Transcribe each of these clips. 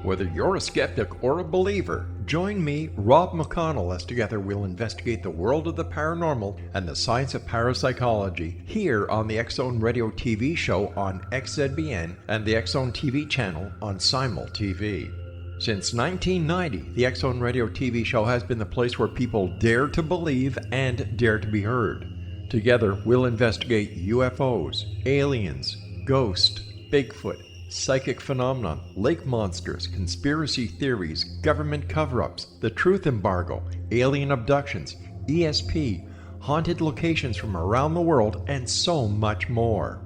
Whether you're a skeptic or a believer, join me, Rob McConnell, as together we'll investigate the world of the paranormal and the science of parapsychology here on the X-Zone Radio TV show on XZBN and the X-Zone TV channel on Simul TV. Since 1990, the X-Zone Radio TV show has been the place where people dare to believe and dare to be heard. Together, we'll investigate UFOs, aliens, ghosts, Bigfoot, psychic phenomenon, lake monsters, conspiracy theories, government cover-ups, the truth embargo, alien abductions, ESP, haunted locations from around the world, and so much more.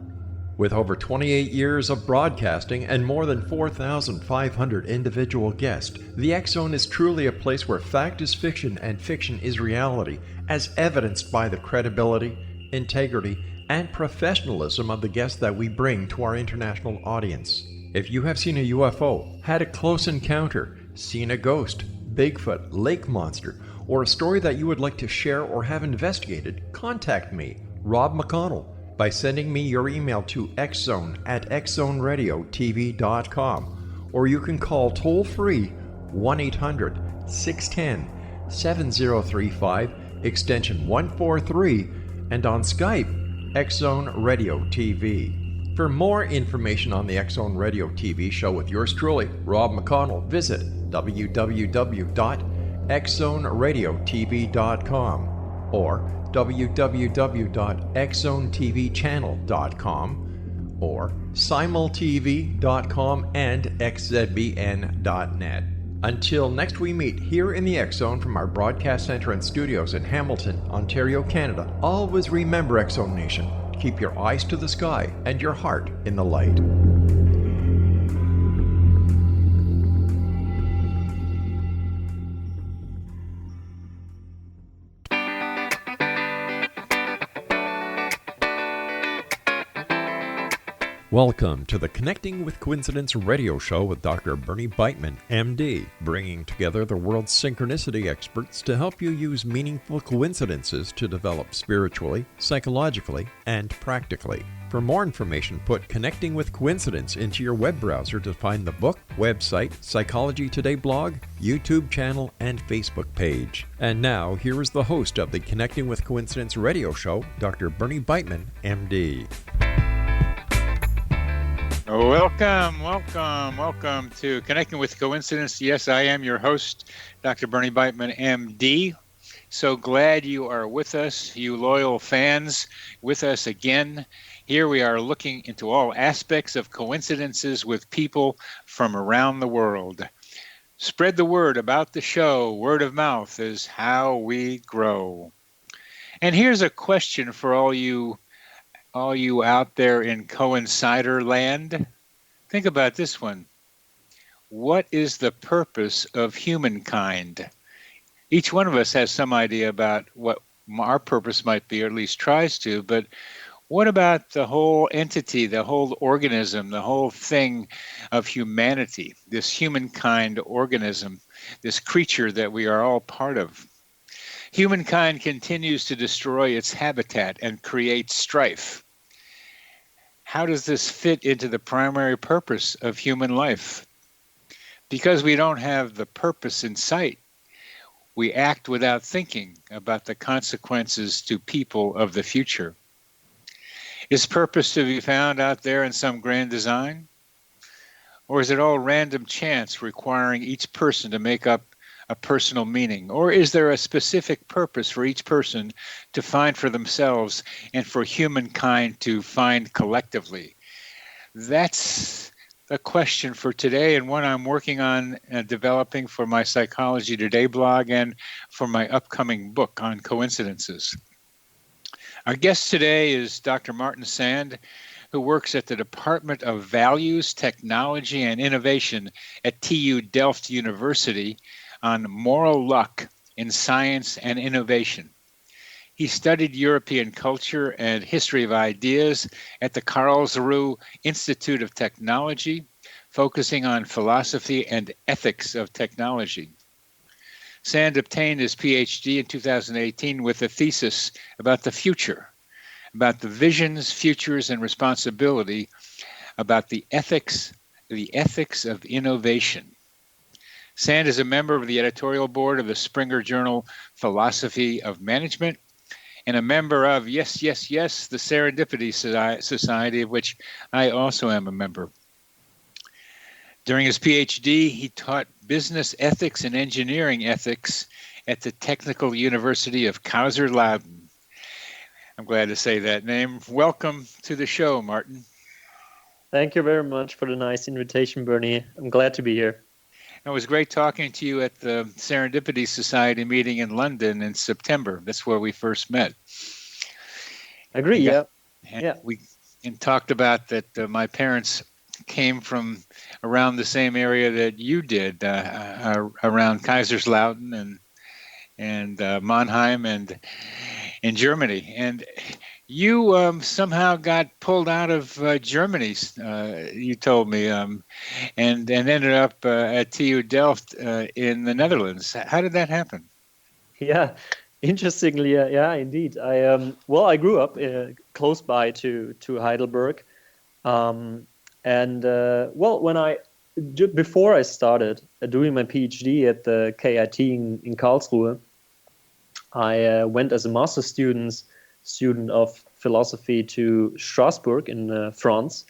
With over 28 years of broadcasting and more than 4,500 individual guests, the X-Zone is truly a place where fact is fiction and fiction is reality, as evidenced by the credibility, integrity, and professionalism of the guests that we bring to our international audience. If you have seen a UFO, had a close encounter, seen a ghost, Bigfoot, lake monster, or a story that you would like to share or have investigated, contact me, Rob McConnell, by sending me your email to xzone@xzoneradiotv.com, or you can call toll-free 1-800-610-7035, extension 143, and on Skype, X-Zone Radio TV. For more information on the X-Zone Radio TV show with yours truly, Rob McConnell, visit www.xzoneradiotv.com or www.xzonetvchannel.com or simultv.com and xzbn.net. Until next we meet here in the X-Zone from our broadcast center and studios in Hamilton, Ontario, Canada, always remember, X-Zone Nation, keep your eyes to the sky and your heart in the light. Welcome to the Connecting with Coincidence radio show with Dr. Bernie Beitman, MD, bringing together the world's synchronicity experts to help you use meaningful coincidences to develop spiritually, psychologically, and practically. For more information, put Connecting with Coincidence into your web browser to find the book, website, Psychology Today blog, YouTube channel, and Facebook page. And now, here is the host of the Connecting with Coincidence radio show, Dr. Bernie Beitman, MD. Welcome to Connecting with Coincidence. Yes, I am your host, Dr. Bernie Beitman, MD. So glad you are with us, you loyal fans, with us again. Here we are looking into all aspects of coincidences with people from around the world. Spread the word about the show. Word of mouth is how we grow. And here's a question for all you out there in coincider land. Think about this one. What is the purpose of humankind? Each one of us has some idea about what our purpose might be, or at least tries to, but what about the whole entity, the whole organism, the whole thing of humanity, this humankind organism, this creature that we are all part of? Humankind continues to destroy its habitat and create strife. How does this fit into the primary purpose of human life? Because we don't have the purpose in sight, we act without thinking about the consequences to people of the future. Is purpose to be found out there in some grand design? Or is it all random chance requiring each person to make up a personal meaning? Or is there a specific purpose for each person to find for themselves and for humankind to find collectively? That's a question for today, and one I'm working on developing for my Psychology Today blog and for my upcoming book on coincidences. Our guest today is Dr. Martin Sand, who works at the Department of Values, Technology, and Innovation at TU Delft University on moral luck in science and innovation. He studied European culture and history of ideas at the Karlsruhe Institute of Technology, focusing on philosophy and ethics of technology. Sand obtained his PhD in 2018 with a thesis about the future, about the visions, futures, and responsibility, about the ethics of innovation. Sand is a member of the editorial board of the Springer Journal Philosophy of Management and a member of, yes, the Serendipity Society, of which I also am a member. During his PhD, he taught business ethics and engineering ethics at the Technical University of Kaiserslautern. I'm glad to say that name. Welcome to the show, Martin. Thank you very much for the nice invitation, Bernie. I'm glad to be here. It was great talking to you at the Serendipity Society meeting in London in September. That's where we first met. Agree, yeah. We talked about that my parents came from around the same area that you did, around Kaiserslautern and Mannheim and in Germany. And you somehow got pulled out of Germany, you told me, and ended up at TU Delft in the Netherlands. How did that happen? Yeah, interestingly, yeah, indeed. I grew up close by to Heidelberg, before I started doing my PhD at the KIT in Karlsruhe, I went as a master's student of philosophy to Strasbourg in France,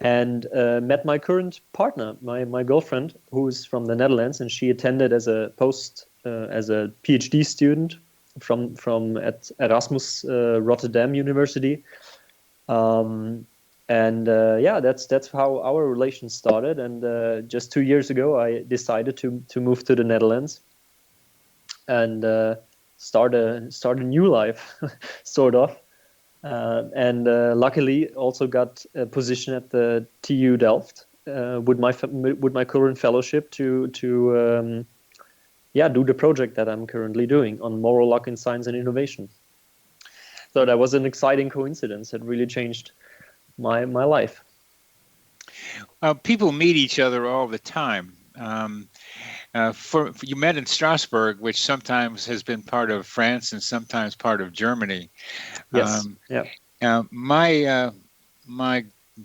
and met my current partner, my girlfriend, who is from the Netherlands, and she attended as a PhD student at Erasmus Rotterdam University. That's how our relation started. And just 2 years ago, I decided to move to the Netherlands and start a new life, sort of. Luckily, also got a position at the TU Delft with my current fellowship to do the project that I'm currently doing on moral luck in science and innovation. So that was an exciting coincidence. It really changed my life. People meet each other all the time. You met in Strasbourg, which sometimes has been part of France and sometimes part of Germany. Yes. My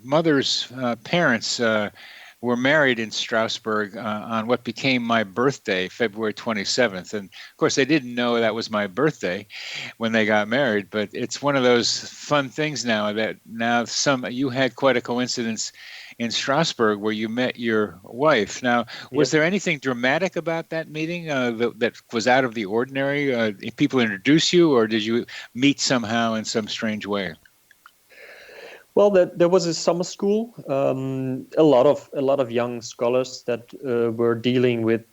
mother's parents were married in Strasbourg on what became my birthday, February 27th. And of course, they didn't know that was my birthday when they got married. But it's one of those fun things now that you had quite a coincidence in Strasbourg where you met your wife. Now, was there anything dramatic about that meeting that was out of the ordinary? Did people introduce you, or did you meet somehow in some strange way? Well, there was a summer school, a lot of young scholars that were dealing with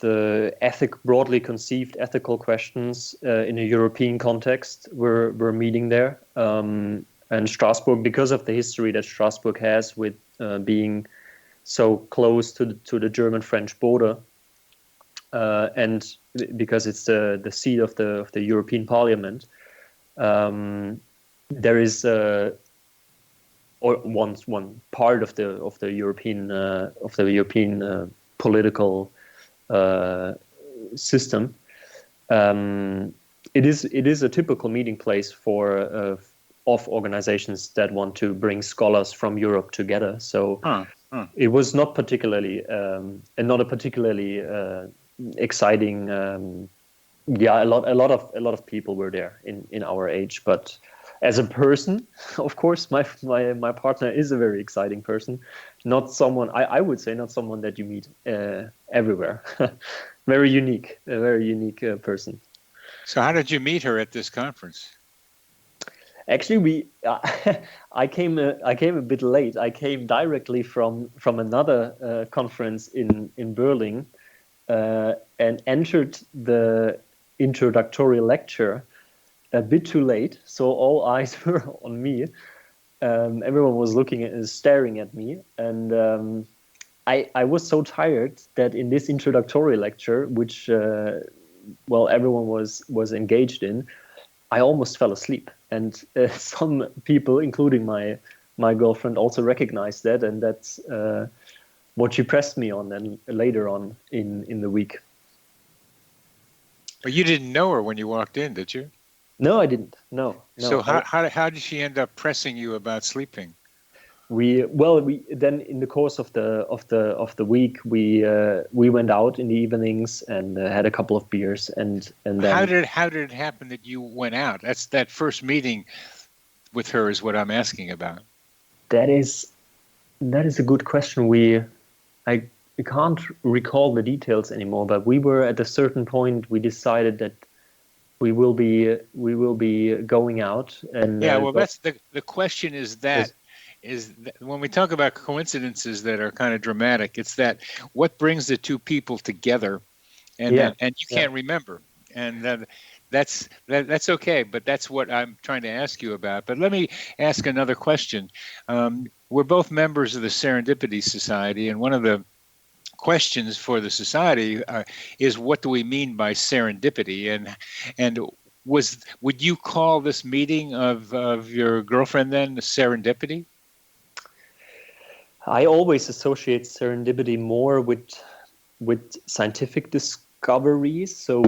broadly conceived ethical questions in a European context. Were meeting there, and Strasbourg, because of the history that Strasbourg has with being so close to the German-French border, and because it's the seat of the European Parliament, there is one part of the European political system. It is a typical meeting place of organizations that want to bring scholars from Europe together. So it was not particularly not a particularly exciting. A lot of people were there in our age, but as a person, of course, my partner is a very exciting person. Not someone, I would say, not someone that you meet everywhere. A very unique person. So how did you meet her at this conference? Actually, I came a bit late. I came directly from another conference in Berlin and entered the introductory lecture a bit too late, so all eyes were on me. Everyone was staring at me, and I was so tired that in this introductory lecture, which everyone was engaged in, I almost fell asleep. And some people, including my girlfriend, also recognized that, and that's what she pressed me on then later on in the week. But you didn't know her when you walked in, did you? No, I didn't. No. So how did she end up pressing you about sleeping? we then in the course of the week we went out in the evenings and had a couple of beers and then how did it happen that you went out? That's that first meeting with her is what I'm asking about. That is a good question. I can't recall the details anymore, but we were at a certain point. We decided that we will be going out. And that's the question. Is when we talk about coincidences that are kind of dramatic, it's that what brings the two people together, and you can't remember, and that's okay. But that's what I'm trying to ask you about. But let me ask another question. We're both members of the Serendipity Society, and one of the questions for the society is what do we mean by serendipity, and would you call this meeting of your girlfriend then serendipity? I always associate serendipity more with scientific discoveries, so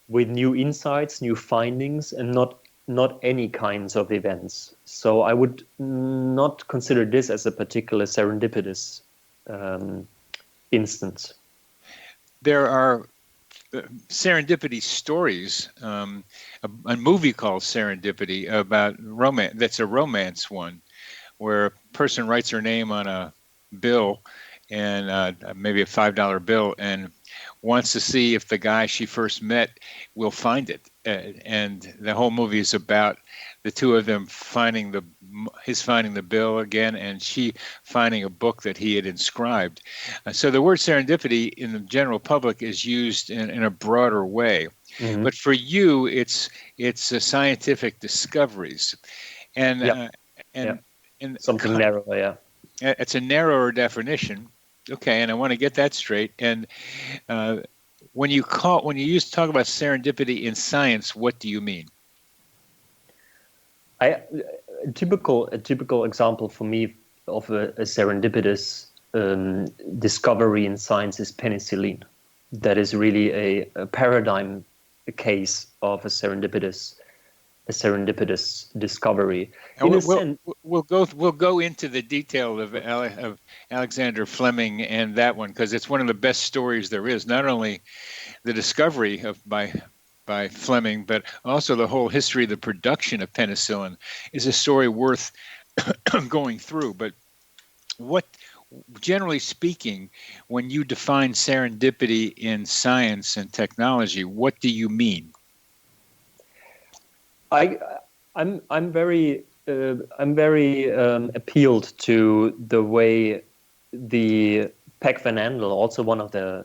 with new insights, new findings, and not any kinds of events. So I would not consider this as a particular serendipitous instance. There are serendipity stories, a movie called Serendipity about romance. That's a romance one, where a person writes her name on a bill, and maybe a $5 bill, and wants to see if the guy she first met will find it. And the whole movie is about the two of them finding the bill again, and she finding a book that he had inscribed. So the word serendipity in the general public is used in a broader way. Mm-hmm. But for you, it's scientific discoveries, and something narrower. Yeah, it's a narrower definition. Okay, and I want to get that straight. And when you talk about serendipity in science, what do you mean? A typical example for me of a serendipitous discovery in science is penicillin. That is really a paradigm case of a serendipitous discovery. We'll go into the detail of Alexander Fleming and that one, because it's one of the best stories there is. Not only the discovery by Fleming, but also the whole history of the production of penicillin is a story worth going through. But what, generally speaking, when you define serendipity in science and technology, what do you mean? I'm very appealed to the way the Pek van Andel, also one of the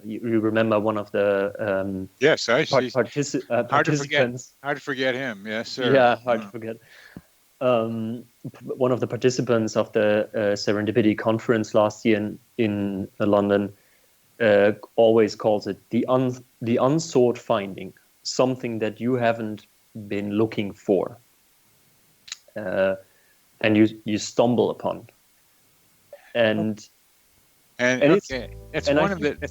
yes, I see. Participants. Hard to forget him. Yes, sir. Yeah, hard to forget. One of the participants of the Serendipity conference last year in London always calls it the unsought finding, something that you haven't been looking for, and you stumble upon, and okay, that's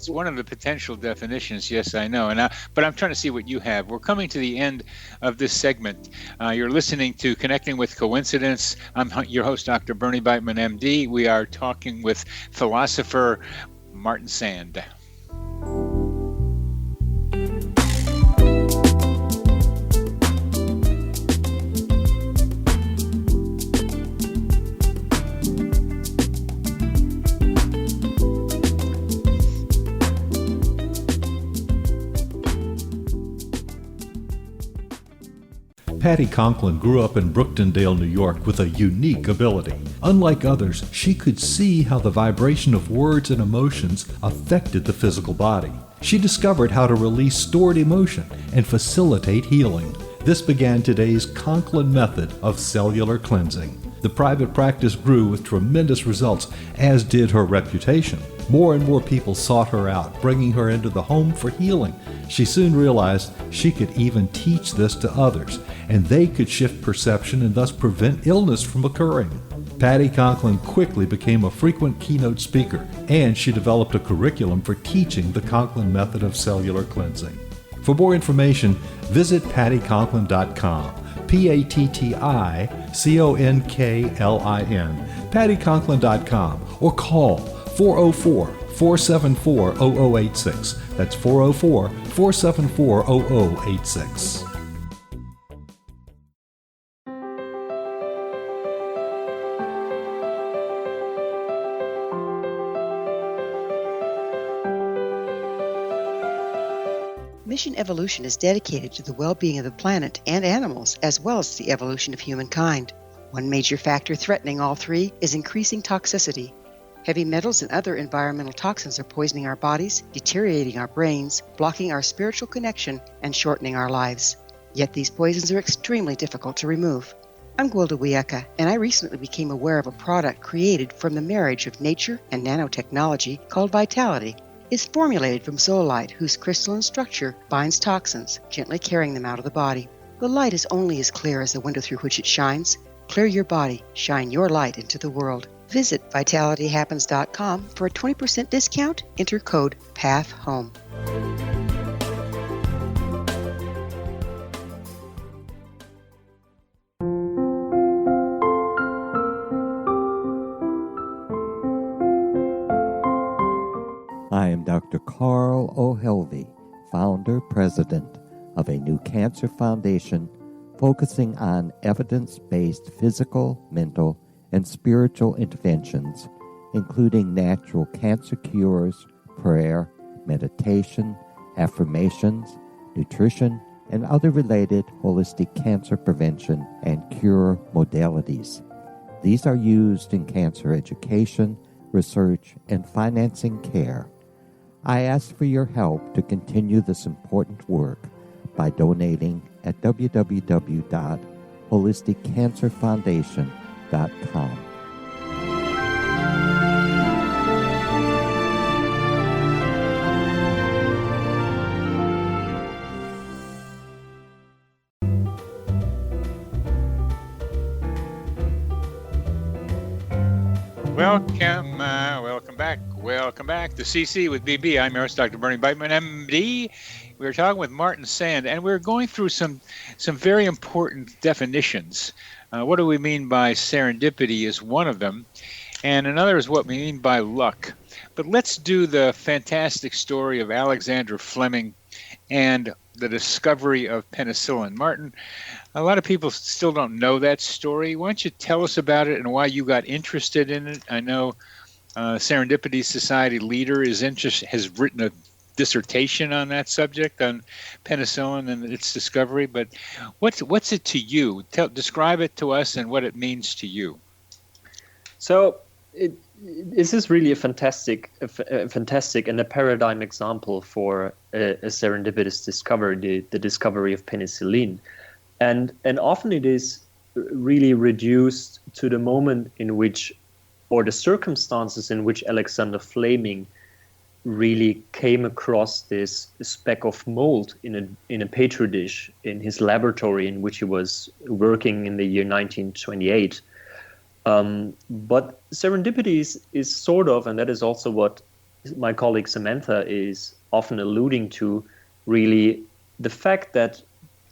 one of the potential definitions. Yes, I know, but I'm trying to see what you have. We're coming to the end of this segment. You're listening to Connecting with Coincidence. I'm your host, Dr. Bernie Beitman, MD. We are talking with philosopher Martin Sand. Patty Conklin grew up in Brooktondale, New York, with a unique ability. Unlike others, she could see how the vibration of words and emotions affected the physical body. She discovered how to release stored emotion and facilitate healing. This began today's Conklin method of cellular cleansing. The private practice grew with tremendous results, as did her reputation. More and more people sought her out, bringing her into the home for healing. She soon realized she could even teach this to others, and they could shift perception and thus prevent illness from occurring. Patty Conklin quickly became a frequent keynote speaker, and she developed a curriculum for teaching the Conklin method of cellular cleansing. For more information, visit pattyconklin.com. PattiConklin, PattiConklin.com, or call 404-474-0086. That's 404-474-0086. Mission Evolution is dedicated to the well-being of the planet and animals, as well as the evolution of humankind. One major factor threatening all three is increasing toxicity. Heavy metals and other environmental toxins are poisoning our bodies, deteriorating our brains, blocking our spiritual connection, and shortening our lives. Yet these poisons are extremely difficult to remove. I'm Gwilda Wiyaka, and I recently became aware of a product created from the marriage of nature and nanotechnology called Vitality. It's formulated from zoolite, whose crystalline structure binds toxins, gently carrying them out of the body. The light is only as clear as the window through which it shines. Clear your body, shine your light into the world. Visit vitalityhappens.com for a 20% discount. Enter code PATHHOME. I am Dr. Carl O'Helvey, founder, president of a new cancer foundation focusing on evidence-based physical, mental, and spiritual interventions, including natural cancer cures, prayer, meditation, affirmations, nutrition, and other related holistic cancer prevention and cure modalities. These are used in cancer education, research, and financing care. I ask for your help to continue this important work by donating at www.holisticcancerfoundation.com. Welcome back to CC with BB. I'm your host, Dr. Bernie Beitman, MD. We were talking with Martin Sand, and we were going through some very important definitions. What do we mean by serendipity is one of them, and another is what we mean by luck. But let's do the fantastic story of Alexander Fleming and the discovery of penicillin. Martin, a lot of people still don't know that story. Why don't you tell us about it and why you got interested in it? I know Serendipity Society leader has written a dissertation on that subject, on penicillin and its discovery. But what's it to you? Describe it to us and what it means to you. So this is really a fantastic and a paradigm example for a serendipitous discovery, the discovery of penicillin, and often it is really reduced to the moment in which, or the circumstances in which, Alexander Fleming really came across this speck of mold in a petri dish in his laboratory in which he was working in the year 1928. But serendipity is sort of, and that is also what my colleague Samantha is often alluding to, really the fact that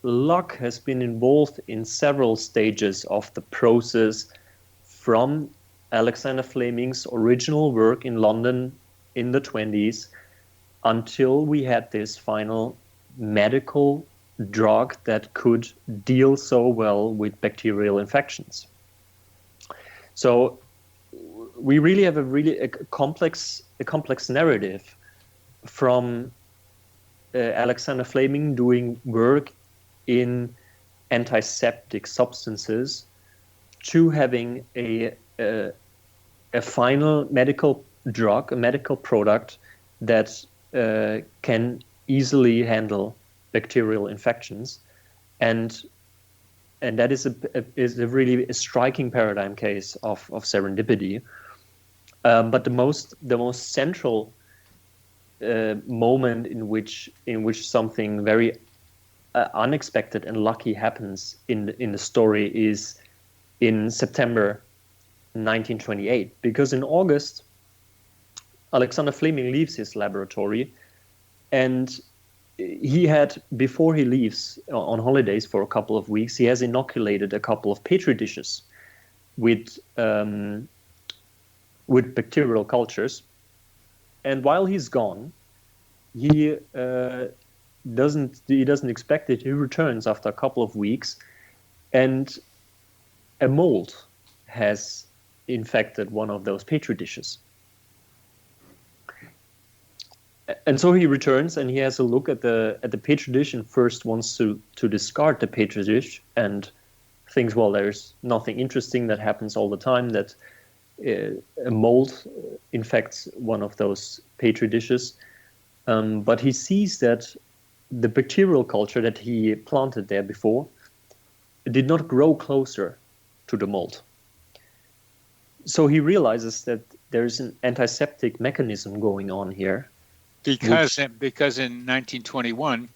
luck has been involved in several stages of the process, from Alexander Fleming's original work in London in the 20s until we had this final medical drug that could deal so well with bacterial infections. So we really have a complex narrative from Alexander Fleming doing work in antiseptic substances to having a final medical drug, a medical product that can easily handle bacterial infections, and that is a really striking paradigm case of serendipity. But the most central moment in which something very unexpected and lucky happens in the story is in September 1928, because in August Alexander Fleming leaves his laboratory, and he had, before he leaves on holidays for a couple of weeks, he has inoculated a couple of petri dishes with bacterial cultures. And while he's gone, he doesn't expect it. He returns after a couple of weeks, and a mold has infected one of those petri dishes. And so he returns and he has a look at the petri dish and first wants to discard the petri dish and thinks, well, there's nothing interesting that happens all the time, that a mold infects one of those petri dishes. But he sees that the bacterial culture that he planted there before did not grow closer to the mold. So he realizes that there's an antiseptic mechanism going on here. Because in 1921,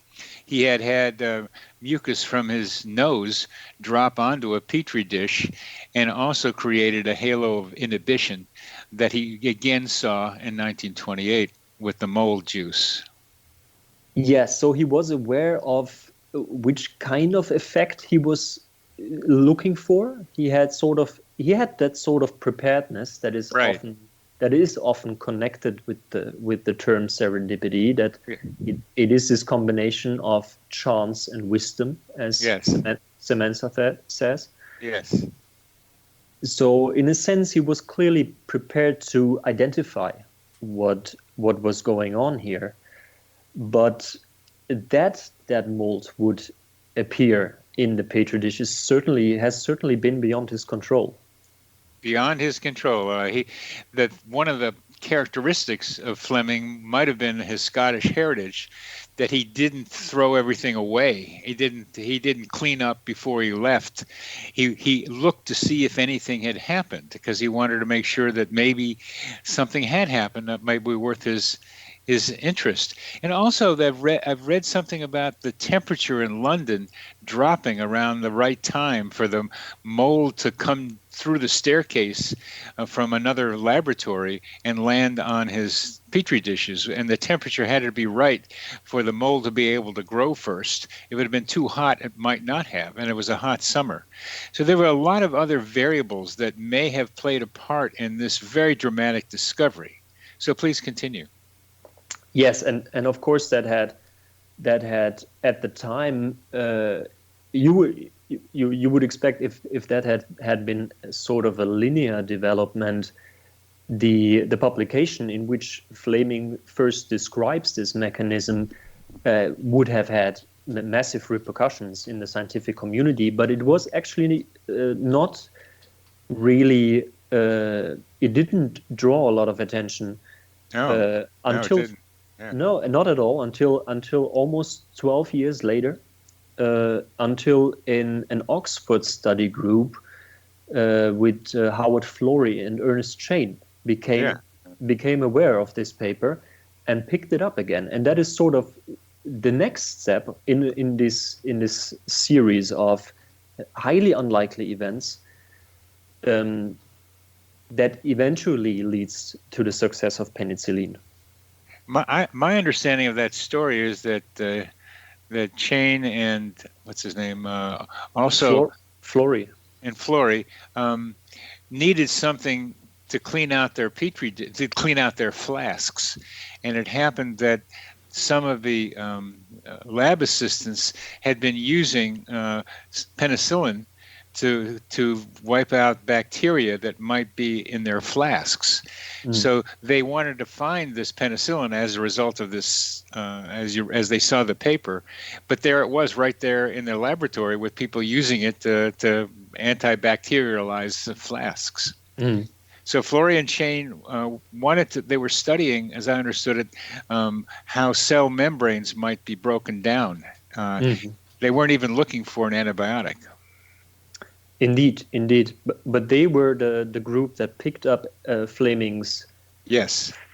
he had mucus from his nose drop onto a petri dish and also created a halo of inhibition that he again saw in 1928 with the mold juice. Yes, so he was aware of which kind of effect he was looking for. He had that sort of preparedness that is often connected with the term serendipity, that it is this combination of chance and wisdom, as Samantha says. Yes. So in a sense, he was clearly prepared to identify what was going on here, but that mold would appear in the petri dish has certainly been beyond his control. Beyond his control. That one of the characteristics of Fleming might have been his Scottish heritage, that he didn't throw everything away. He didn't clean up before he left. He looked to see if anything had happened, because he wanted to make sure that maybe something had happened that might be worth his interest. And also I've read something about the temperature in London dropping around the right time for the mold to come through the staircase from another laboratory and land on his petri dishes, and the temperature had to be right for the mold to be able to grow first. If it had been too hot, it might not have, and it was a hot summer. So there were a lot of other variables that may have played a part in this very dramatic discovery. So please continue. Yes, and of course that had at the time you would expect, if that had been sort of a linear development, the publication in which Fleming first describes this mechanism would have had massive repercussions in the scientific community, but it was actually not really. It didn't draw a lot of attention until. It didn't. Yeah. No, not at all. Until almost 12 years later, until in an Oxford study group with Howard Florey and Ernest Chain became aware of this paper and picked it up again. And that is sort of the next step in this series of highly unlikely events that eventually leads to the success of penicillin. My understanding of that story is that that Chain and what's his name also Florey needed something to clean out their their flasks, and it happened that some of the lab assistants had been using penicillin to wipe out bacteria that might be in their flasks. So they wanted to find this penicillin as a result of this, as they saw the paper. But there it was, right there in their laboratory, with people using it to antibacterialize the flasks. So Florey and Chain they were studying, as I understood it, how cell membranes might be broken down. They weren't even looking for an antibiotic. Indeed, but they were the group that picked up Fleming's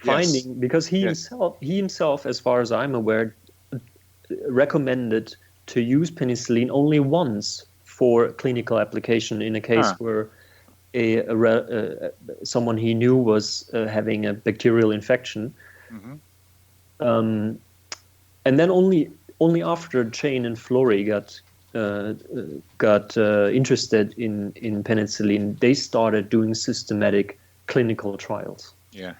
finding, because he himself, as far as I'm aware, recommended to use penicillin only once for clinical application in a case where someone he knew was having a bacterial infection. And And then only after Jane and Florey got interested in penicillin, they started doing systematic clinical trials. Yeah.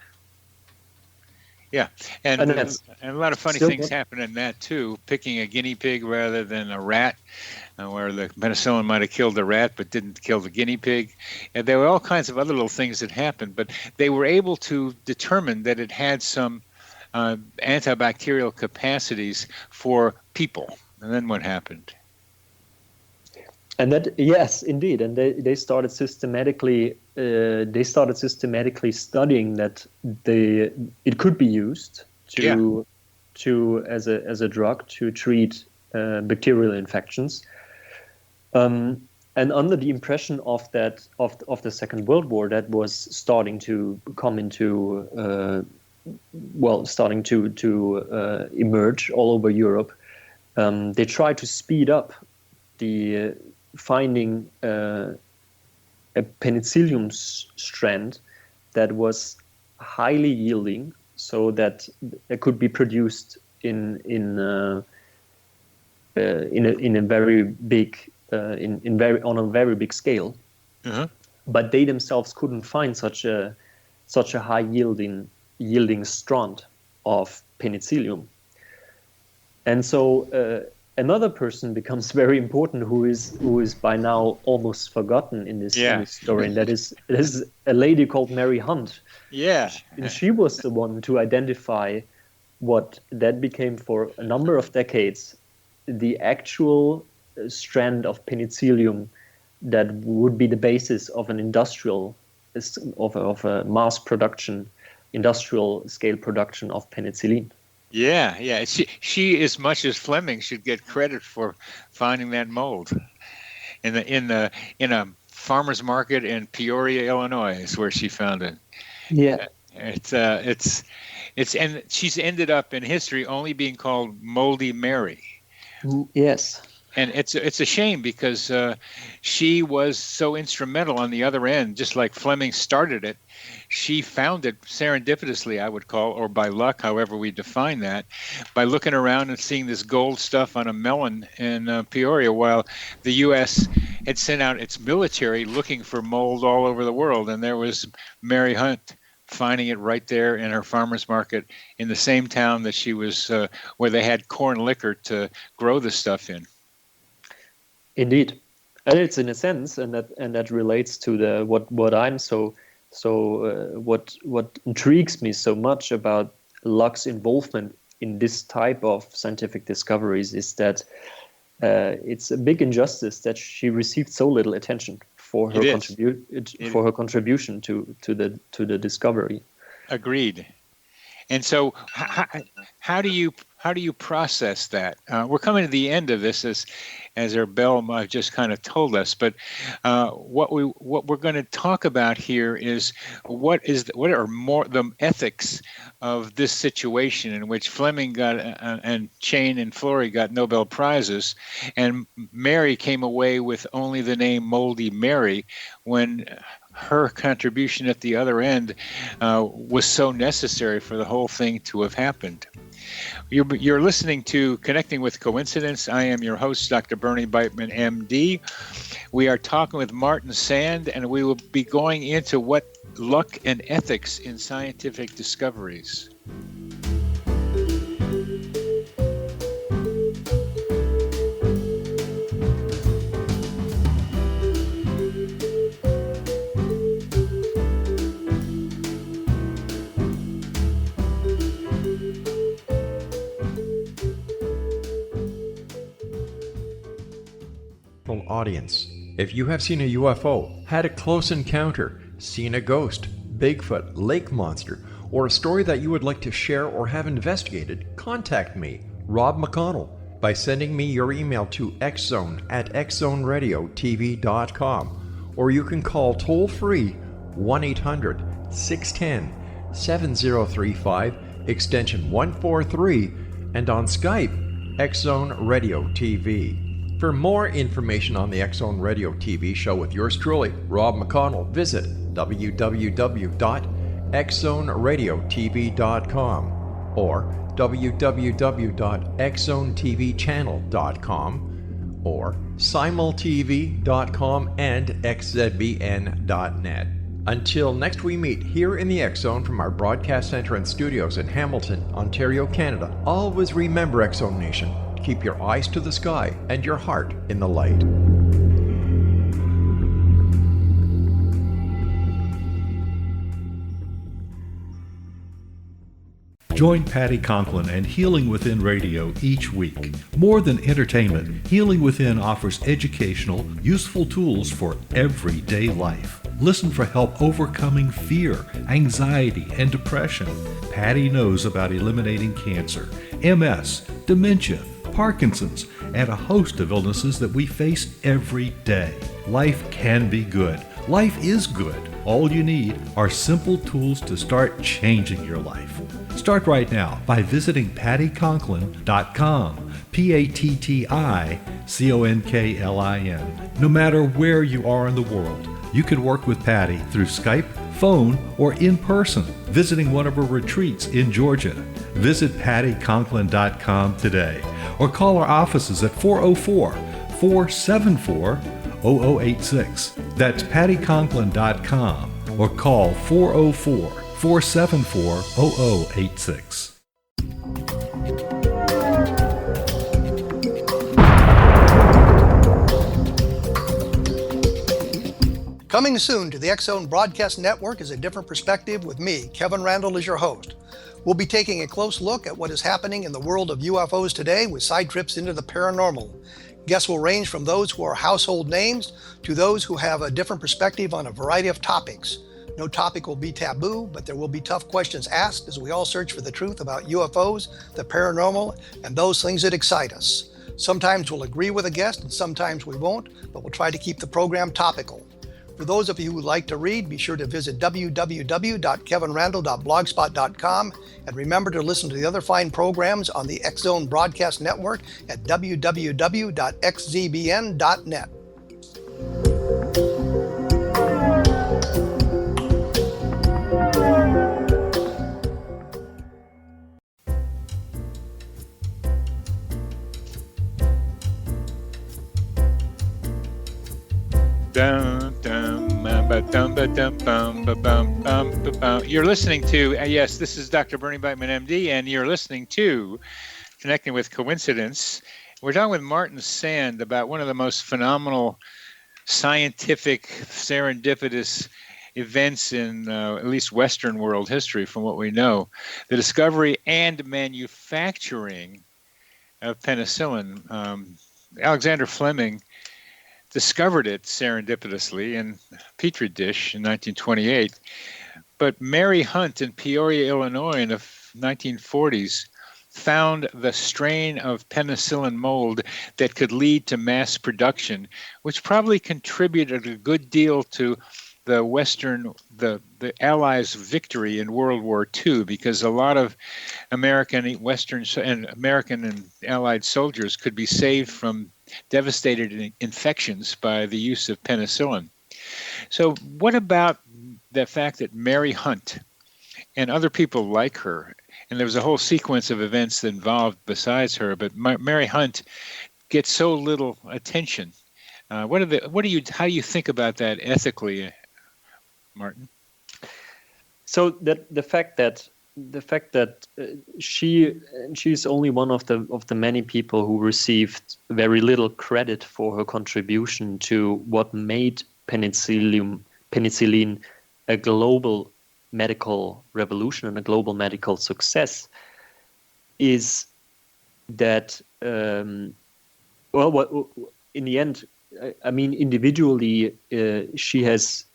Yeah, and a lot of funny things happen in that too. Picking a guinea pig rather than a rat, where the penicillin might have killed the rat but didn't kill the guinea pig. And there were all kinds of other little things that happened, but they were able to determine that it had some antibacterial capacities for people. And then what happened? And that, yes, indeed, and they started systematically. Studying that it could be used to as a drug to treat bacterial infections. And under the impression of the Second World War, that was starting to come into starting to emerge all over Europe. They tried to speed up the finding a penicillium strand that was highly yielding, so that it could be produced in a very big on a very big scale. Uh-huh. But they themselves couldn't find such a high yielding strand of penicillium, and so another person becomes very important who is by now almost forgotten in this story, and that is a lady called Mary Hunt. Yeah, and she was the one to identify what that became for a number of decades the actual strand of penicillium that would be the basis of an industrial of a mass production, industrial scale production of penicillin. Yeah. She as much as Fleming should get credit for finding that mold in a farmer's market in Peoria, Illinois, is where she found it. Yeah, it's and she's ended up in history only being called Moldy Mary. Yes. And it's a shame because she was so instrumental on the other end, just like Fleming started it. She found it serendipitously, I would call, or by luck, however we define that, by looking around and seeing this gold stuff on a melon in Peoria, while the U.S. had sent out its military looking for mold all over the world. And there was Mary Hunt finding it right there in her farmer's market in the same town that she was, where they had corn liquor to grow the stuff in. Indeed, and it's in a sense, and that relates to the what I'm what intrigues me so much about luck's involvement in this type of scientific discoveries is that it's a big injustice that she received so little attention for her contribution to the discovery. Agreed. And so, how do you process that? We're coming to the end of this, as our bell just kind of told us. But what we're going to talk about here is what are more the ethics of this situation in which Fleming got and Chain and Florey got Nobel Prizes, and Mary came away with only the name Moldy Mary when her contribution at the other end was so necessary for the whole thing to have happened. You're listening to Connecting with Coincidence. I am your host, Dr. Bernie Beitman, MD. We are talking with Martin Sand, and we will be going into what luck and ethics in scientific discoveries. Audience. If you have seen a UFO, had a close encounter, seen a ghost, Bigfoot, lake monster, or a story that you would like to share or have investigated, contact me, Rob McConnell, by sending me your email to xzone@xzoneradiotv.com, or you can call toll-free 1-800-610-7035, extension 143, and on Skype, X-Zone Radio TV. For more information on the X-Zone Radio TV show with yours truly, Rob McConnell, visit www.xzoneradiotv.com. or www.xzonetvchannel.com or simultv.com and xzbn.net. Until next we meet here in the X Zone from our broadcast center and studios in Hamilton, Ontario, Canada, always remember, X Zone Nation, keep your eyes to the sky and your heart in the light. Join Patty Conklin and Healing Within Radio each week. More than entertainment, Healing Within offers educational, useful tools for everyday life. Listen for help overcoming fear, anxiety, and depression. Patty knows about eliminating cancer, MS, dementia, Parkinson's, and a host of illnesses that we face every day. Life can be good. Life is good. All you need are simple tools to start changing your life. Start right now by visiting pattyconklin.com, PATTICONKLIN. No matter where you are in the world, you can work with Patty through Skype, phone, or in person, visiting one of her retreats in Georgia. Visit pattyconklin.com today or call our offices at 404-474-0086. That's pattyconklin.com or call 404-474-0086. Coming soon to the X Zone Broadcast Network is A Different Perspective with me, Kevin Randall, as your host. We'll be taking a close look at what is happening in the world of UFOs today with side trips into the paranormal. Guests will range from those who are household names to those who have a different perspective on a variety of topics. No topic will be taboo, but there will be tough questions asked as we all search for the truth about UFOs, the paranormal, and those things that excite us. Sometimes we'll agree with a guest and sometimes we won't, but we'll try to keep the program topical. For those of you who would like to read, be sure to visit www.kevinrandall.blogspot.com and remember to listen to the other fine programs on the X Zone Broadcast Network at www.xzbn.net. You're listening to, yes, this is Dr. Bernie Beitman, MD, and you're listening to Connecting with Coincidence. We're talking with Martin Sand about one of the most phenomenal scientific serendipitous events in at least Western world history from what we know, the discovery and manufacturing of penicillin. Alexander Fleming discovered it serendipitously in a petri dish in 1928. But Mary Hunt in Peoria, Illinois in the 1940s found the strain of penicillin mold that could lead to mass production, which probably contributed a good deal to the Allies' victory in World War II, because a lot of American and Allied soldiers could be saved from devastated infections by the use of penicillin. So what about the fact that Mary Hunt and other people like her, and there was a whole sequence of events that involved besides her, but Mary Hunt gets so little attention? How do you think about that ethically, Martin? So the fact that she's only one of the many people who received very little credit for her contribution to what made penicillin a global medical revolution and a global medical success is that in the end, I mean, individually, she has,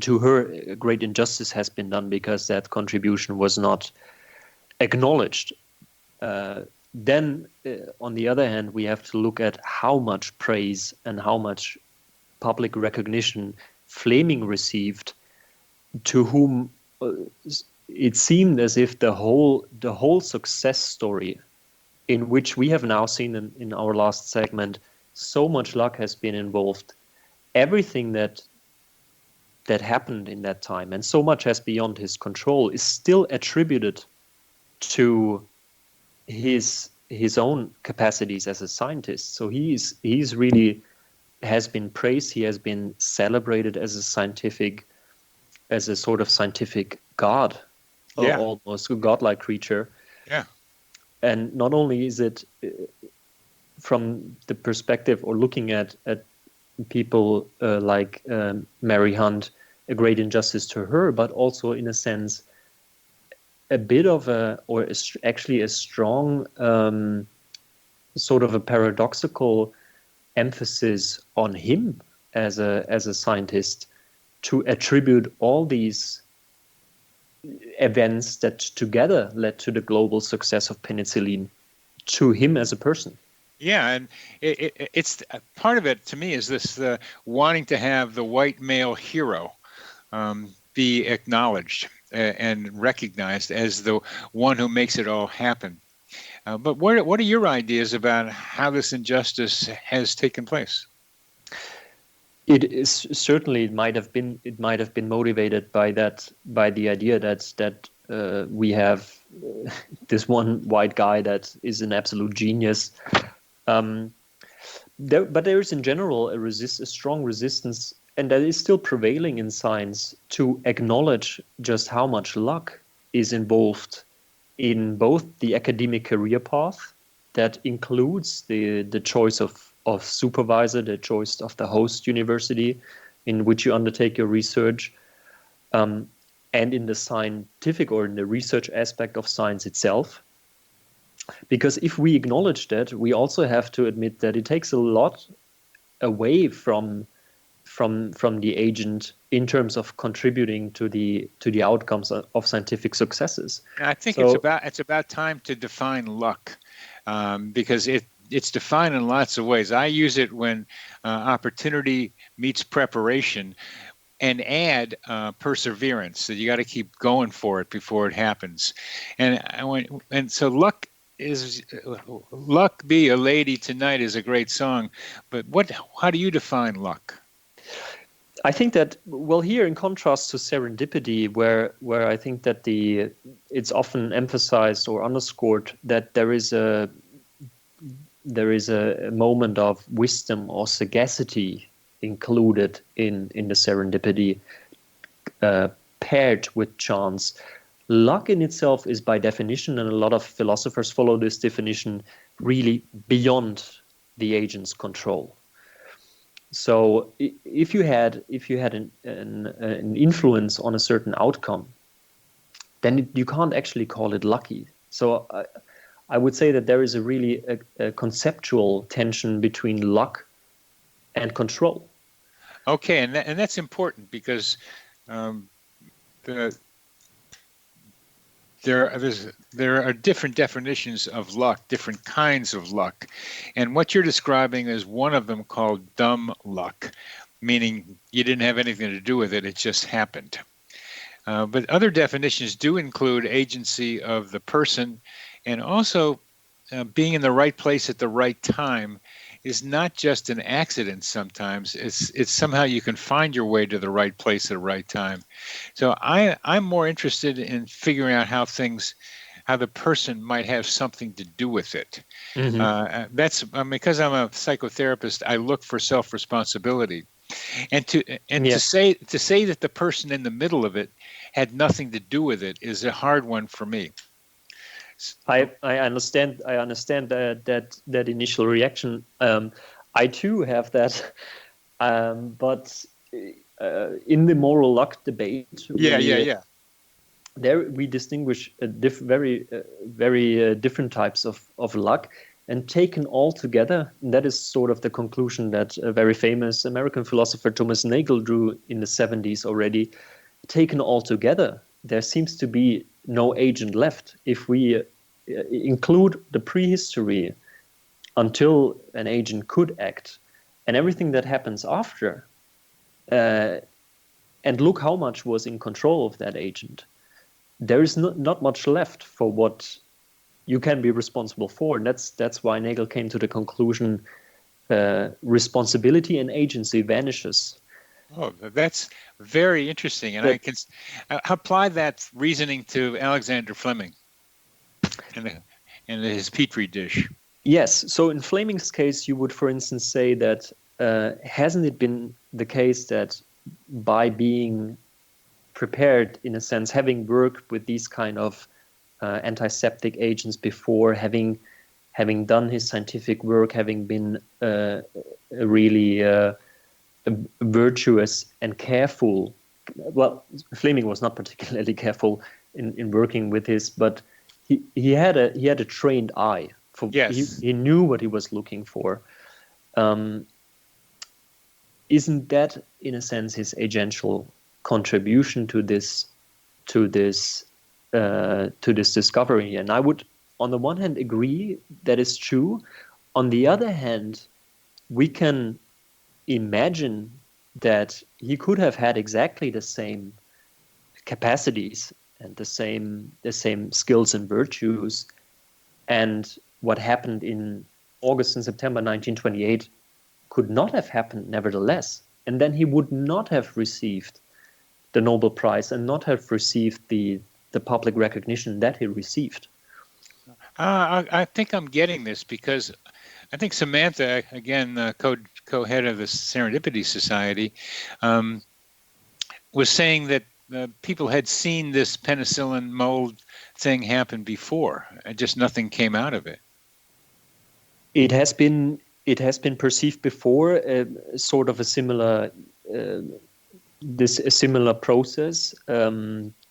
to her, a great injustice has been done because that contribution was not acknowledged. Then, on the other hand, we have to look at how much praise and how much public recognition Fleming received, to whom it seemed as if the whole success story, in which we have now seen in our last segment, so much luck has been involved. Everything that happened in that time, and so much as beyond his control, is still attributed to his own capacities as a scientist. So he's really has been praised. He has been celebrated as a sort of scientific god, or almost a godlike creature. Yeah. And not only is it from the perspective or looking at people like Mary Hunt, a great injustice to her, but also in a sense a bit of actually a strong sort of a paradoxical emphasis on him as a scientist, to attribute all these events that together led to the global success of penicillin to him as a person. Yeah, and it's part of it to me is this wanting to have the white male hero be acknowledged and recognized as the one who makes it all happen. But what are your ideas about how this injustice has taken place? It is certainly it might have been motivated by the idea that we have this one white guy that is an absolute genius. But there is in general a strong resistance, and that is still prevailing in science, to acknowledge just how much luck is involved in both the academic career path, that includes the choice of supervisor, the choice of the host university in which you undertake your research, and in the scientific or in the research aspect of science itself. Because if we acknowledge that, we also have to admit that it takes a lot away from the agent in terms of contributing to the outcomes of scientific successes. I think it's about time to define luck, because it's defined in lots of ways. I use it when opportunity meets preparation, and add perseverance. So you got to keep going for it before it happens. And so luck be a lady tonight is a great song, but how do you define luck? I think that, well, here in contrast to serendipity, where I think that it's often emphasized or underscored that there is a moment of wisdom or sagacity included in the serendipity, paired with chance. Luck in itself is by definition, and a lot of philosophers follow this definition, really beyond the agent's control. So if you had an influence on a certain outcome, then you can't actually call it lucky. So I would say that there is a really a conceptual tension between luck and control. Okay, and that's important because there are different definitions of luck, different kinds of luck, and what you're describing is one of them called dumb luck, meaning you didn't have anything to do with it; it just happened. But other definitions do include agency of the person, and also being in the right place at the right time is not just an accident sometimes. It's somehow you can find your way to the right place at the right time. So I'm more interested in figuring out how the person might have something to do with it. Mm-hmm. That's because I'm a psychotherapist, I look for self-responsibility. To say that the person in the middle of it had nothing to do with it is a hard one for me. I understand that initial reaction. I too have that, but in the moral luck debate, there we distinguish very different types of luck, and taken all together, and that is sort of the conclusion that a very famous American philosopher Thomas Nagel drew in the 70s already. Taken all together, there seems to be no agent left. If we include the prehistory until an agent could act, and everything that happens after, and look how much was in control of that agent, there is not much left for what you can be responsible for. And that's why Nagel came to the conclusion responsibility and agency vanishes. Oh, that's very interesting. And I can apply that reasoning to Alexander Fleming. in his petri dish. Yes. So in Fleming's case, you would, for instance, say that hasn't it been the case that by being prepared, in a sense, having worked with these kind of antiseptic agents before, having done his scientific work, having been really virtuous and careful. Well, Fleming was not particularly careful in working with his, but he had a trained eye. Yes. He knew what he was looking for. Isn't that, in a sense, his agential contribution to this discovery? And I would, on the one hand, agree that is true. On the other hand, we can imagine that he could have had exactly the same capacities and the same skills and virtues, and what happened in August and September 1928 could not have happened nevertheless, and then he would not have received the Nobel Prize and not have received the public recognition that he received. I think I'm getting this because I think Samantha, again, co-head of the Serendipity Society, was saying that people had seen this penicillin mold thing happen before, and just nothing came out of it. It has been perceived before, sort of a similar process.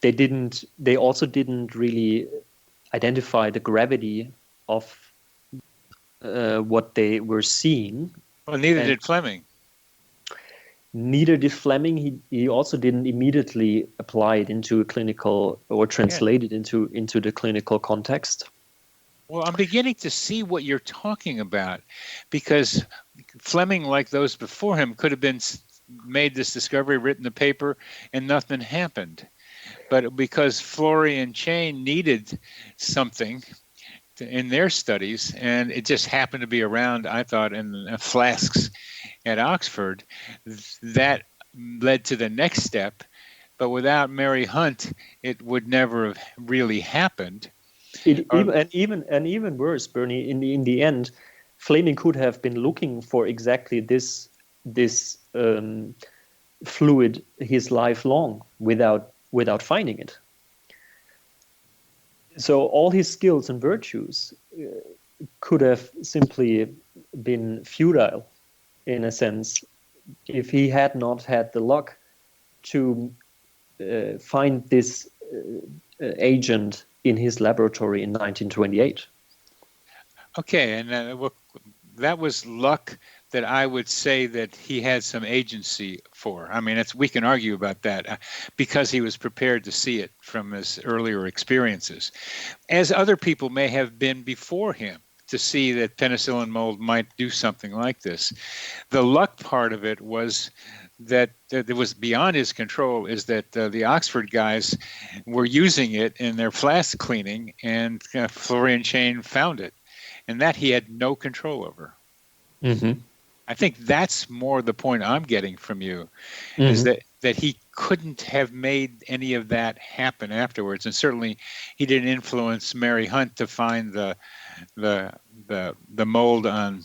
They also didn't really identify the gravity of what they were seeing. Well, neither did Fleming. Neither did Fleming. He also didn't immediately apply it into a clinical or translate it into the clinical context. Well, I'm beginning to see what you're talking about, because Fleming, like those before him, could have been made this discovery, written the paper, and nothing happened. But because Florey and Chain needed something in their studies, and it just happened to be around, I thought, in flasks at Oxford, that led to the next step. But without Mary Hunt, it would never have really happened. Even worse, Bernie. In the end, Fleming could have been looking for exactly this fluid his life long without finding it. So all his skills and virtues could have simply been futile, in a sense, if he had not had the luck to find this agent in his laboratory in 1928. Okay, and that was luck that I would say that he had some agency for. I mean, we can argue about that because he was prepared to see it from his earlier experiences, as other people may have been before him to see that penicillin mold might do something like this. The luck part of it was that it was beyond his control, is that the Oxford guys were using it in their flask cleaning, and Florey and Chain found it, and that he had no control over. Mm-hmm. I think that's more the point I'm getting from you, is that he couldn't have made any of that happen afterwards, and certainly he didn't influence Mary Hunt to find the mold on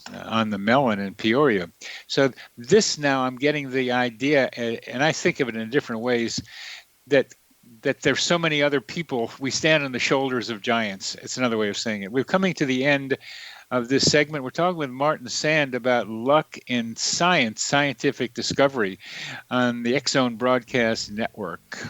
the melon in Peoria. So this, now I'm getting the idea, and I think of it in different ways, that there's so many other people. We stand on the shoulders of giants. It's another way of saying it. We're coming to the end of this segment. We're talking with Martin Sand about luck in science, scientific discovery on the X-Zone Broadcast Network.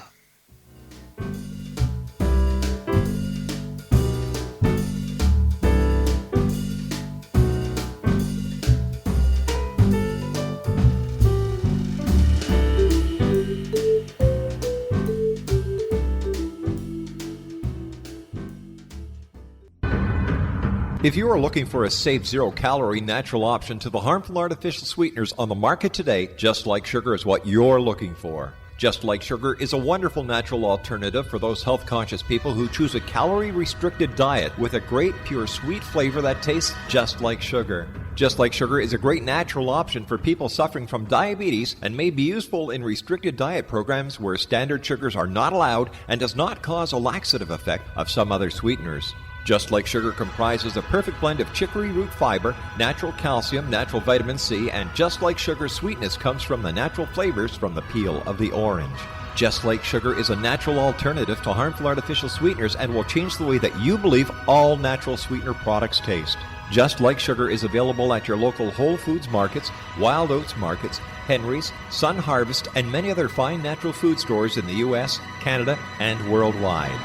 If you are looking for a safe, zero-calorie natural option to the harmful artificial sweeteners on the market today, Just Like Sugar is what you're looking for. Just Like Sugar is a wonderful natural alternative for those health-conscious people who choose a calorie-restricted diet with a great, pure, sweet flavor that tastes just like sugar. Just Like Sugar is a great natural option for people suffering from diabetes and may be useful in restricted diet programs where standard sugars are not allowed and does not cause a laxative effect of some other sweeteners. Just Like Sugar comprises a perfect blend of chicory root fiber, natural calcium, natural vitamin C, and Just Like Sugar's sweetness comes from the natural flavors from the peel of the orange. Just Like Sugar is a natural alternative to harmful artificial sweeteners and will change the way that you believe all natural sweetener products taste. Just Like Sugar is available at your local Whole Foods markets, Wild Oats markets, Henry's, Sun Harvest, and many other fine natural food stores in the U.S., Canada, and worldwide.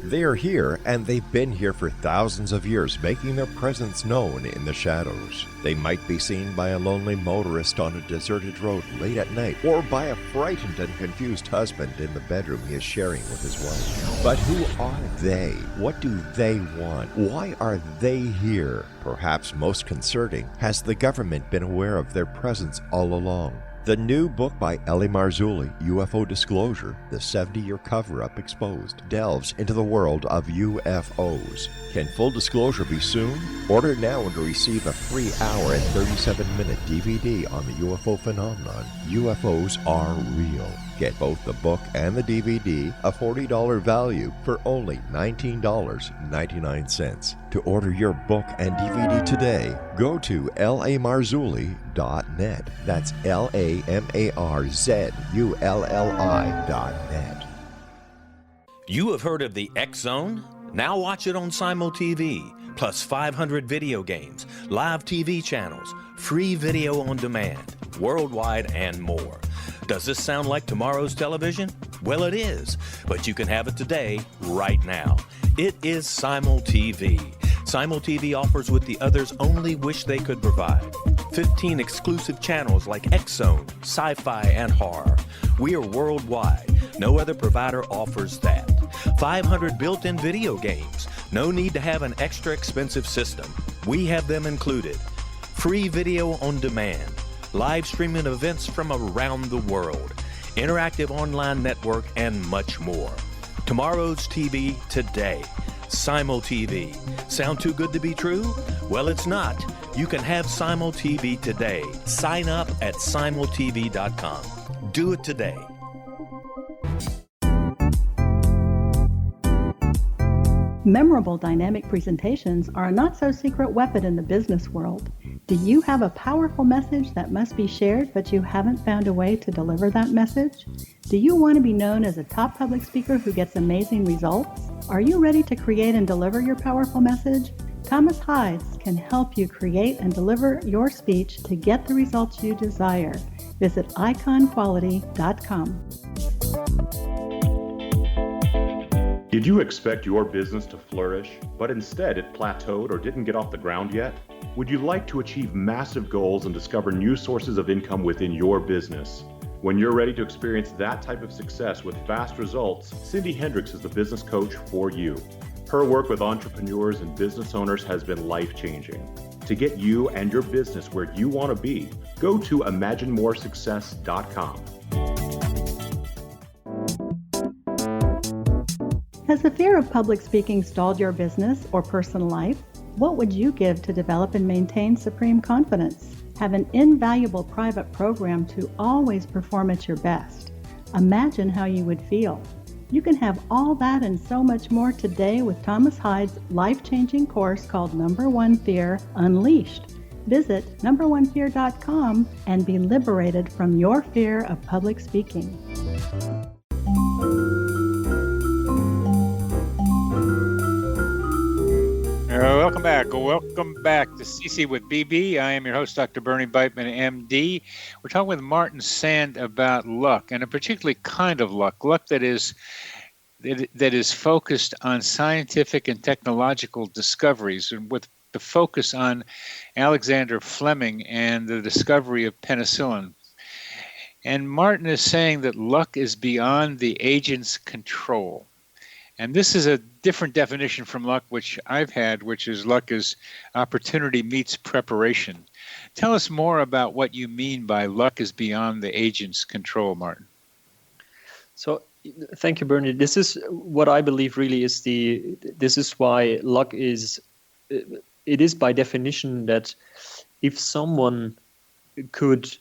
They are here, and they've been here for thousands of years, making their presence known in the shadows. They might be seen by a lonely motorist on a deserted road late at night, or by a frightened and confused husband in the bedroom he is sharing with his wife. But who are they? What do they want? Why are they here? Perhaps most concerning, has the government been aware of their presence all along? The new book by Elie Marzulli, UFO Disclosure, the 70-year cover-up exposed, delves into the world of UFOs. Can full disclosure be soon? Order now and receive a free hour and 37-minute DVD on the UFO phenomenon. UFOs are real. Get both the book and the DVD, a $40 value, for only $19.99. To order your book and DVD today, go to lamarzulli.net. That's LAMARZULLI.net. You have heard of the X Zone? Now watch it on Simul TV, plus 500 video games, live TV channels, free video on demand, worldwide, and more. Does this sound like tomorrow's television? Well, it is, but you can have it today, right now. It is Simul TV. Simul TV offers what the others only wish they could provide. 15 exclusive channels like X Zone, sci-fi, and horror. We are worldwide. No other provider offers that. 500 built-in video games. No need to have an extra expensive system. We have them included. Free video on demand. Live streaming events from around the world, interactive online network, and much more. Tomorrow's TV today. Simul TV. Sound too good to be true? Well, it's not. You can have Simul TV today. Sign up at simultv.com. Do it today. Memorable dynamic presentations are a not-so-secret weapon in the business world. Do you have a powerful message that must be shared, but you haven't found a way to deliver that message? Do you want to be known as a top public speaker who gets amazing results? Are you ready to create and deliver your powerful message? Thomas Hides can help you create and deliver your speech to get the results you desire. Visit iconquality.com. Did you expect your business to flourish, but instead it plateaued or didn't get off the ground yet? Would you like to achieve massive goals and discover new sources of income within your business? When you're ready to experience that type of success with fast results, Cindy Hendricks is the business coach for you. Her work with entrepreneurs and business owners has been life-changing. To get you and your business where you want to be, go to imaginemoresuccess.com. Has the fear of public speaking stalled your business or personal life? What would you give to develop and maintain supreme confidence? Have an invaluable private program to always perform at your best. Imagine how you would feel. You can have all that and so much more today with Thomas Hides' life-changing course called Number One Fear Unleashed. Visit numberonefear.com and be liberated from your fear of public speaking. Welcome back. Welcome back to CC with BB. I am your host, Dr. Bernie Beitman, MD. We're talking with Martin Sand about luck, and a particularly kind of luck that is focused on scientific and technological discoveries, and with the focus on Alexander Fleming and the discovery of penicillin. And Martin is saying that luck is beyond the agent's control. And this is a different definition from luck, which I've had, which is luck is opportunity meets preparation. Tell us more about what you mean by luck is beyond the agent's control, Martin. So, thank you, Bernie. This is what I believe really is this is why luck is, it is by definition that if someone could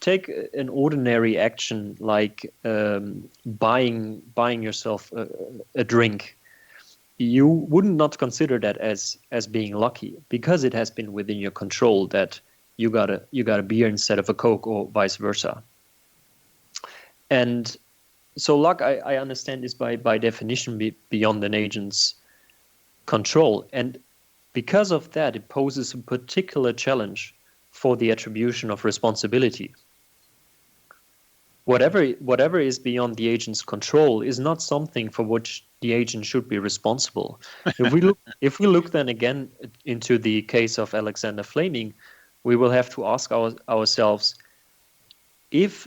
take an ordinary action like buying yourself a drink, you would not consider that as being lucky, because it has been within your control that you got a beer instead of a Coke, or vice versa. And so luck, I understand, is by definition beyond an agent's control, and because of that, it poses a particular challenge for the attribution of responsibility. Whatever is beyond the agent's control is not something for which the agent should be responsible. If we look then again into the case of Alexander Fleming, we will have to ask ourselves, if,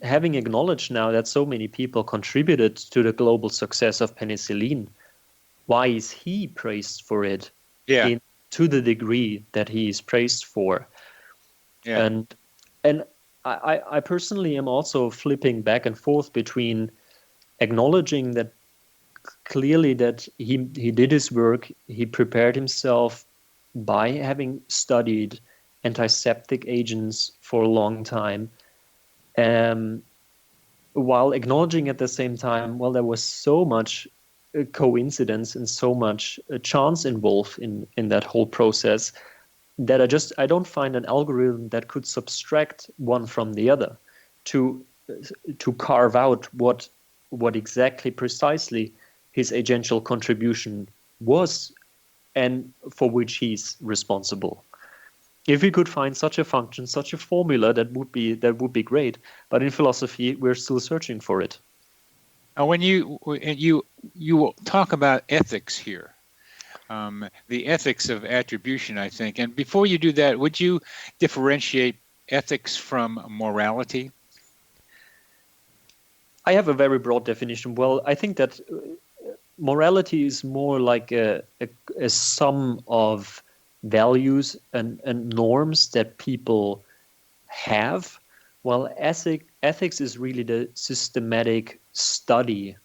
having acknowledged now that so many people contributed to the global success of penicillin, why is he praised for it? Yeah. To the degree that he is praised for. Yeah. And I personally am also flipping back and forth between acknowledging that clearly that he did his work, he prepared himself by having studied antiseptic agents for a long time, while acknowledging at the same time, well, there was so much coincidence and so much chance involved in that whole process that I don't find an algorithm that could subtract one from the other to carve out what exactly precisely his agential contribution was and for which he's responsible. If we could find such a function, such a formula, that would be great. But in philosophy, we're still searching for it. Now, when you talk about ethics here, the ethics of attribution, I think, and before you do that, would you differentiate ethics from morality? I have a very broad definition. Well, I think that morality is more like a sum of values and norms that people have, while ethics is really the systematic study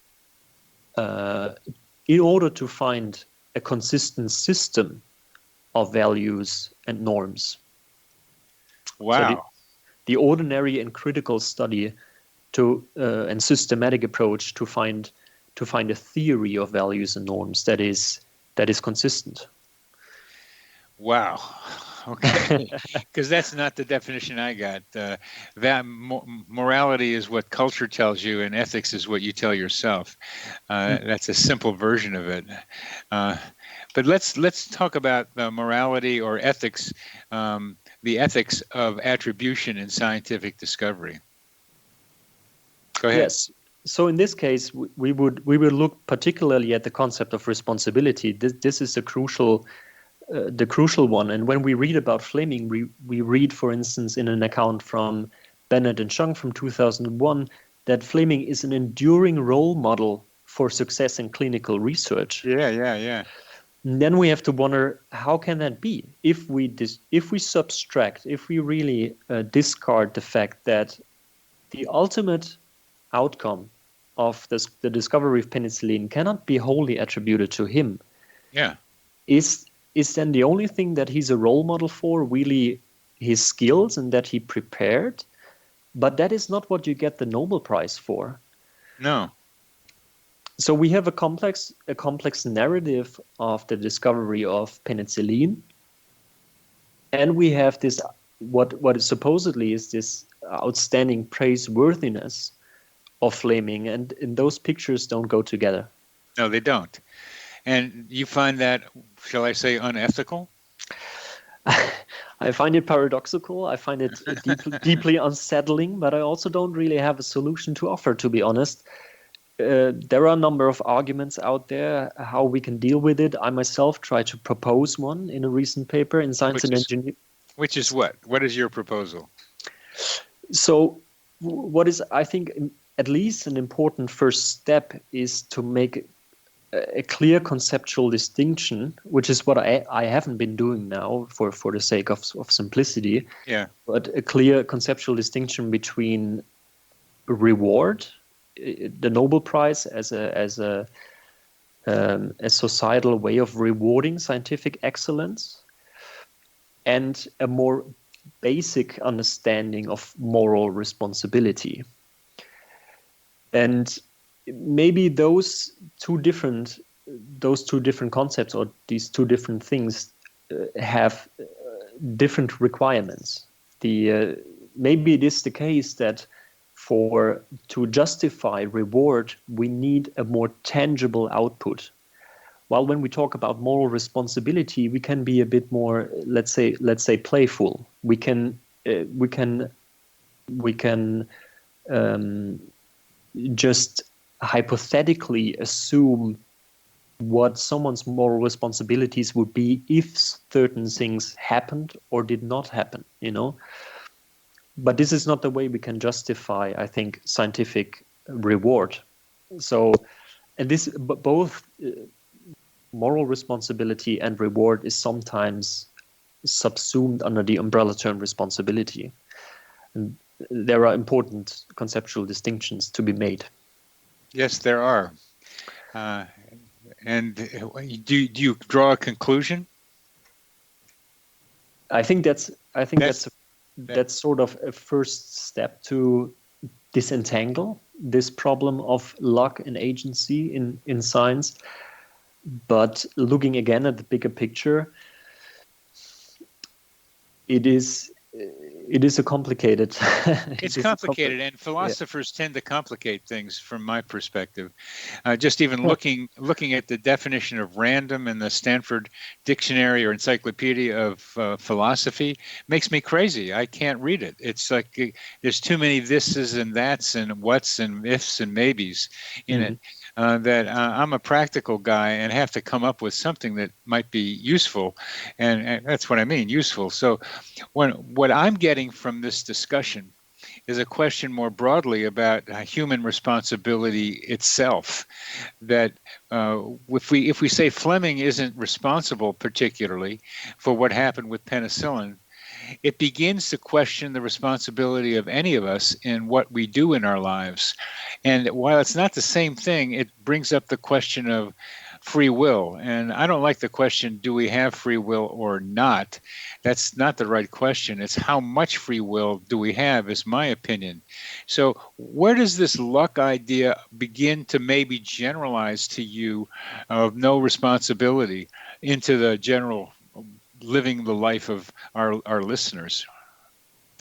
in order to find a consistent system of values and norms. Wow. So the ordinary and critical study and systematic approach to find a theory of values and norms that is consistent. Wow. Okay. Because that's not the definition I got. That morality is what culture tells you, and ethics is what you tell yourself. That's a simple version of it. But let's talk about morality or ethics, the ethics of attribution in scientific discovery. Go ahead. Yes. So in this case, we would look particularly at the concept of responsibility. This is the crucial one. And when we read about Fleming, we read, for instance, in an account from Bennett and Chung from 2001, that Fleming is an enduring role model for success in clinical research. Yeah. And then we have to wonder, how can that be? If we really discard the fact that the ultimate outcome of the discovery of penicillin cannot be wholly attributed to him. Yeah. Is then the only thing that he's a role model for really his skills and that he prepared? But that is not what you get the Nobel Prize for. No. So we have a complex narrative of the discovery of penicillin, and we have this what supposedly is this outstanding praiseworthiness of Fleming, and those pictures don't go together. No, they don't. And you find that, shall I say, unethical? I find it paradoxical. I find it deeply unsettling, but I also don't really have a solution to offer, to be honest. There are a number of arguments out there how we can deal with it. I myself tried to propose one in a recent paper in Science and Engineering. Which is what? What is your proposal? So what is, I think, at least an important first step is to make a clear conceptual distinction, which is what I haven't been doing now for the sake of simplicity. Yeah. But a clear conceptual distinction between reward, the Nobel Prize as a societal way of rewarding scientific excellence, and a more basic understanding of moral responsibility. And maybe those two different concepts, or these two different things, have different requirements. Maybe it is the case that to justify reward, we need a more tangible output. While when we talk about moral responsibility, we can be a bit more, let's say playful. We can just hypothetically assume what someone's moral responsibilities would be if certain things happened or did not happen, But this is not the way we can justify, I think, scientific reward. So, and this, both moral responsibility and reward is sometimes subsumed under the umbrella term responsibility. And there are important conceptual distinctions to be made. Yes, there are. And do you draw a conclusion? I think that's sort of a first step to disentangle this problem of luck and agency in science. But looking again at the bigger picture, it is a complicated. It's complicated, and philosophers tend to complicate things from my perspective. Just even looking at the definition of random in the Stanford Dictionary or Encyclopedia of Philosophy makes me crazy. I can't read it. It's like there's too many thises and that's and whats and ifs and maybes in it. That I'm a practical guy and have to come up with something that might be useful, and that's what I mean, useful. So what I'm getting from this discussion is a question more broadly about human responsibility itself. That if we say Fleming isn't responsible particularly for what happened with penicillin, it begins to question the responsibility of any of us in what we do in our lives. And while it's not the same thing, it brings up the question of free will. And I don't like the question, do we have free will or not? That's not the right question. It's how much free will do we have, is my opinion. So where does this luck idea begin to maybe generalize to you of no responsibility into the general living the life of our listeners?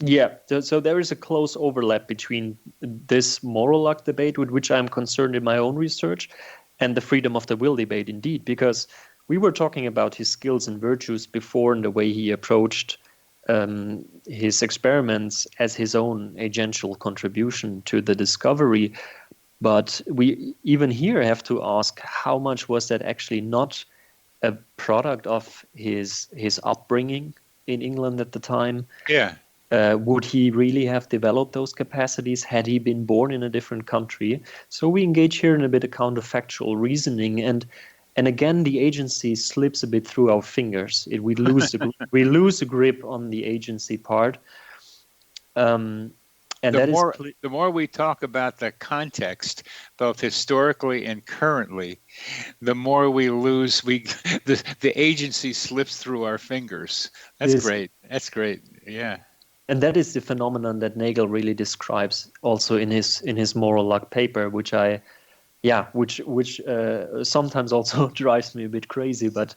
Yeah, so there is a close overlap between this moral luck debate, with which I'm concerned in my own research, and the freedom of the will debate, indeed, because we were talking about his skills and virtues before and the way he approached his experiments as his own agential contribution to the discovery. But we even here have to ask, how much was that actually not a product of his upbringing in England at the time? Yeah. Would he really have developed those capacities had he been born in a different country? So we engage here in a bit of counterfactual reasoning, and again the agency slips a bit through our fingers. We lose a grip on the agency part. And the more we talk about the context, both historically and currently, the more we lose. The agency slips through our fingers. That's great. That's great. Yeah. And that is the phenomenon that Nagel really describes also in his moral luck paper, which sometimes also drives me a bit crazy. But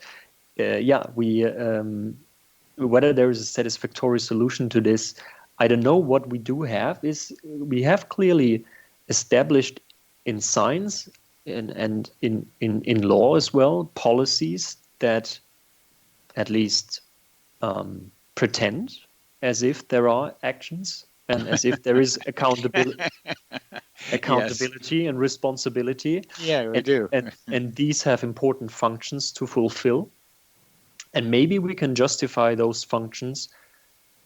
whether there is a satisfactory solution to this, I don't know. What we do have is we have clearly established in science and in law as well policies that at least pretend as if there are actions and as if there is accountability and responsibility. Yeah, we do. And these have important functions to fulfill. And maybe we can justify those functions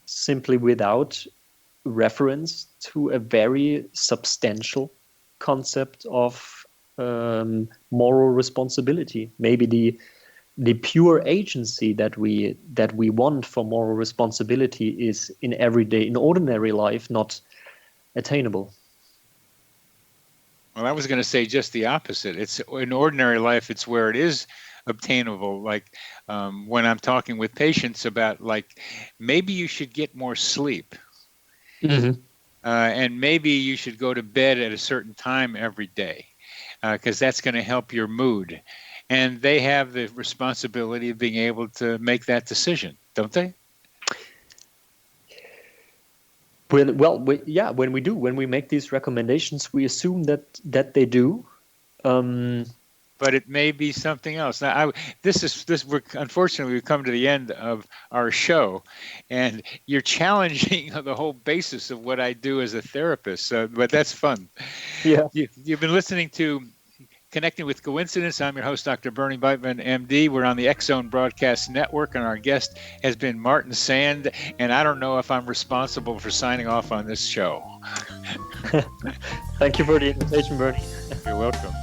simply without reference to a very substantial concept of moral responsibility. Maybe the pure agency that we want for moral responsibility is in ordinary life not attainable. Well, I was going to say just the opposite. It's in ordinary life, it's where it is obtainable. Like when I'm talking with patients about, like, maybe you should get more sleep. Mm-hmm. And maybe you should go to bed at a certain time every day, because that's going to help your mood. And they have the responsibility of being able to make that decision, don't they? When we make these recommendations, we assume that they do. But it may be something else. Now, unfortunately, we've come to the end of our show, and you're challenging the whole basis of what I do as a therapist. But that's fun. Yeah. You've been listening to Connecting with Coincidence. I'm your host, Dr. Bernie Beitman, MD. We're on the X-Zone Broadcast Network, and our guest has been Martin Sand. And I don't know if I'm responsible for signing off on this show. Thank you for the invitation, Bernie. You're welcome.